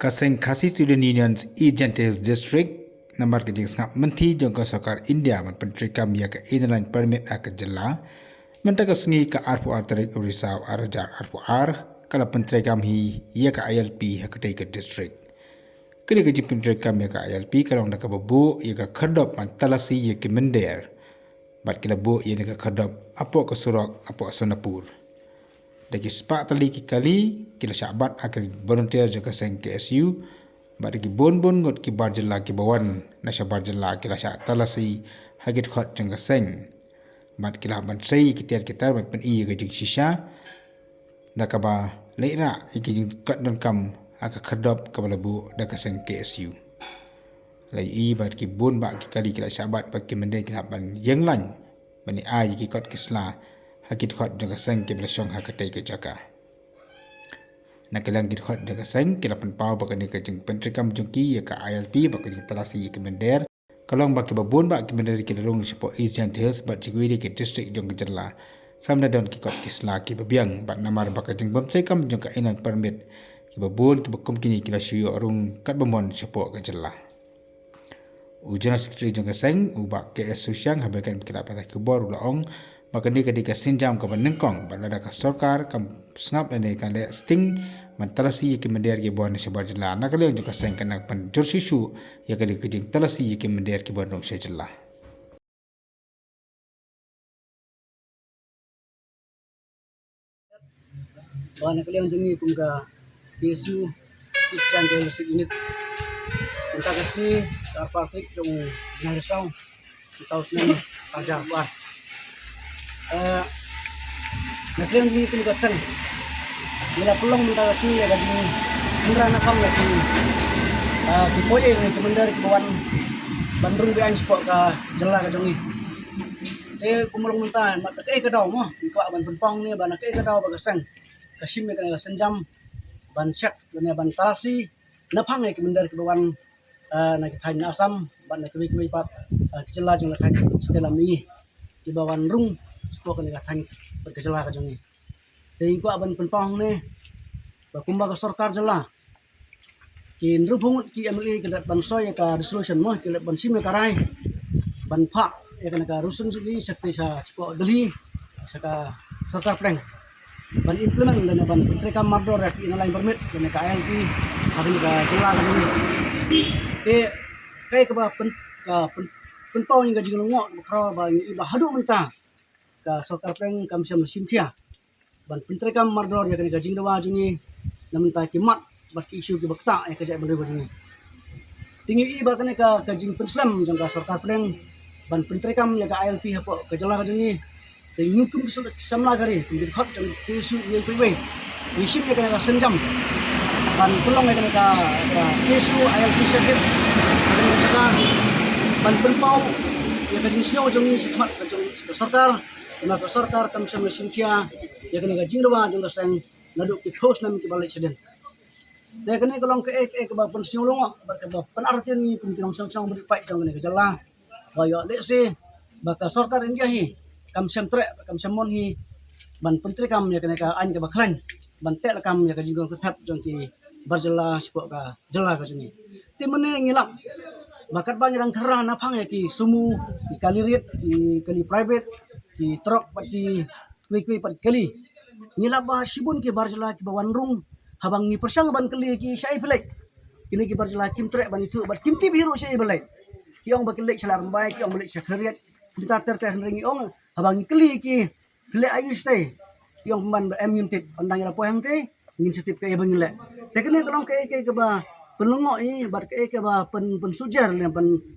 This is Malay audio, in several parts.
Kaseng Khasi Student Unions Ejentil District Nambar kejing sengap menti jangka sokar India menteri kami ke inline permit ke jela menteri kesengi ke R4R tarik Urisau Arajar R4R kalau menteri kami ia ke ILP haketai ke district. Kini kejing menteri kami ke ILP kalau nak bebu ia ke kedop mantalasi ia ke mender. Bat kila bu ia ke kedop apa ke Surak apa Sonapur. Dagi sepak tali kali kila syabat akan volunteer jaga seng KSU bat dagi bon ngot ki barjela ki bawan nasya barjela kila syak talasi hagit khot jaga seng bat kila ban sei kitar ban i ga jing shisha nakaba leira iki kat dan kam aka khadop ka balabu daga seng KSU lai i bat ki bon ba ki kali kila syabat pak ki mende kila ban yang lan bani ai ki kot kisla hakit khot jaga seng ke belasong hakatai ke jaka nakilang git khot jaga seng ke lapan pau bakani ke jeng pentrikam jungki ya ka ILP bakani talasi ke mender kalong baki babon bak ke mender ke larung sipo Asian Hills bat jigwi ke district jong ke jerla samna don ki kot kisla ki babiang bat namar bakal jeng pentrikam jong ka inan permit ki babon ki bakum kini kila syuyo arung kat bamon sipo ke jerla Ujana sekretari jong ke seng ubak KS Susyang habaikan kila patah kubor ulaong maka ni ketika sinjam ke menengkong balada ka sorkar kam snap ane kan le sting mantalasi ke mender ke bon sebar jela nak le juga seng kana pen jursisu ya kali kejing talasi ke mender ke bon rong sejela Bahan nak liang jengi kum ka PSU Eastern Diagnostic Unit kita kasih Patrick jong Narisau kita usmen ajar buat nakliang jengi kum ka seng bila pelong minta kasih ya gaji indra nakam ya di poye ni kemendar ke bawan Bandung biang sport ka jela ka jongi kumulong minta mat ke dau mo ko ban penpong ni ban ke dau ba seng kasim ni kana senjam ban cek ban ban talasi napang ni kemendar ke bawan na kita asam ban na kwi pat kejela jong na setelah mi di bawan rung sport kana kan berkejela ka jongi Jadi ko aban penpong ni bakumba ka sarkar jela kin rubung ki amli kedat bansoy ka resolution mo kedat ban sim karai ban pha ya kana ka rusun sigi sakti sa ko dali saka sarkar pleng ban implement dan ban treka mardor rak in line permit kana ka ILP hari ka jela ka ni kai ka ba penpong ni ga jing ngo kro ba iba hadu menta ka sarkar pleng kam sim kia ban pentrekam mardor ya kena jing dawa jingi namun ta kimat bat ki isu ki bakta ya kajak benda jingi tinggi i ba kena ka jing penslam jang ka sarkar pleng ban pentrekam ya ka ILP hapo ka jala ka jingi te nyukum samla gari di khot jang ki isu ye pe we isim ya kena senjam ban tulong ya kena ka isu ILP syahid kena ban penpau ya ka jing sio jingi sikmat ka jing sarkar na ka sarkar kam sam simkia ya kena ka jingwa jong sang naduk ki khos nam ki balik seden de kena kolong ke ek ba pun siung long ba ka pan artin ni pun kinong sang beri pai jong kena ka jala ba yo le se ba ka sarkar india hi kam sam tre kam sam mon hi ban pentri kam ya kena ka an ka ba khlan ban te kam ya ka jingong ka thap jong ki barjala sipo ka jala ka jini ti mene ngilap bakat ba nyang khara na phang ya ki sumu ki kalirit ki kali private ki truk pati kwi pat kali nila ba sibun ke barjala ki bawan rung habang ni persang ban kali ki syai pelek kini ki barjala kim trek ban itu bat kim ti biru syai pelek ki ong ba kelek salar bai ki ong belek sekretariat kita ter ringi ong habang ni kali ki pelek ayu stay ki ong ban em unit pandang la poang te ngin setip ke bang lek te kini kolong ke ba penlongok ni bar ke ba pen sujar le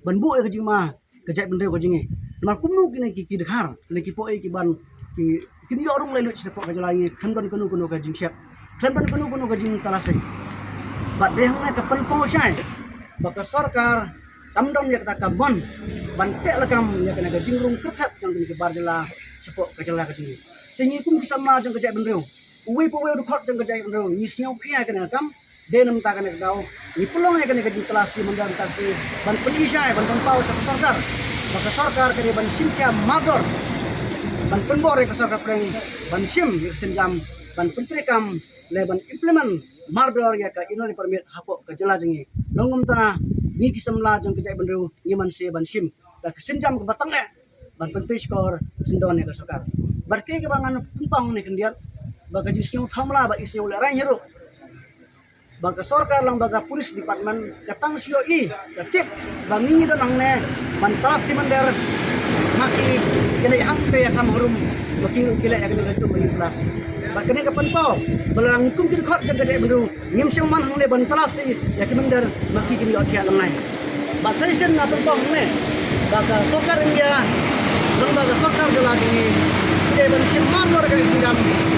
ban bu ke jima kejat benda ko jingi mar kumnu kini ki dekhar le ki po ki ban ki kini orang lalu cepat kerja lagi kanban kunu ka jing siap kanban kunu ka jing talase bat dehang na ka penpong syai baka sarkar tamdom ya kata kabon bantek lekam ya kena ka jing rung kerhat jang kini ke barjala sepok kerja lagi sini tingi kum kisama jang kerja bendeu uwi po we khot jang kerja bendeu ni siau kia kena kam denam ta kena dau ni pelong ya kena ka jing talasi mendan ta ban pelisai ban pau sarkar baka sarkar kena ban simkia mador ban penbor ke sarkar pleng ban sim senjam ban pentrekam le ban implement mardor ya ka inoli permit hapo ke jela jengi nongum tanah ni kisamla jong kejai benru ni manse ban sim ka kesinjam ke batang ban pentu skor sendon ya ka sokar barke ke bangan tumpang ni kendian baga jisiu thamla ba isiu le rai hero baga sorkar lang baga pulis department katang sio i katip bangi do nang ne ban talas simander maki kele hang pe ya kam hurum maki kele ya kele tu bagi kelas bakane kapan po belang kum kiri khot jaga dek bendu ngim sim man hang le ban talas si ya kimander maki kini otia langai ba sai sen na pong ne baga sorkar india lang baga sorkar de lagi de ban sim man lor kali sinjam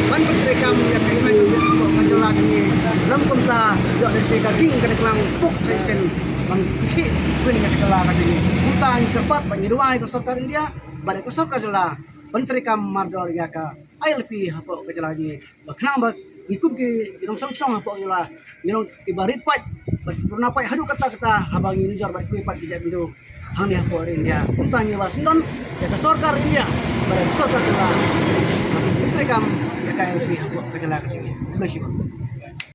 ban putri kam ya kini macam lagi lam kumta yo de se ka ding ka klang puk sai sen bang ki kuning ka kala ka sini utang kepat banyiruai ka sorkar india bare ka sorkar jela menteri kam mardor ya ka ILP hapo ka jela di bakna ba ikum ki inong song hapo jela inong ibarit pat purna pat hadu kata habang ini jar bat kui pat kijak bidu hang ya hapo india utang ni was non ya ka sorkar india bare ka sorkar jela menteri kam ya ka ILP hapo ka jela ka sini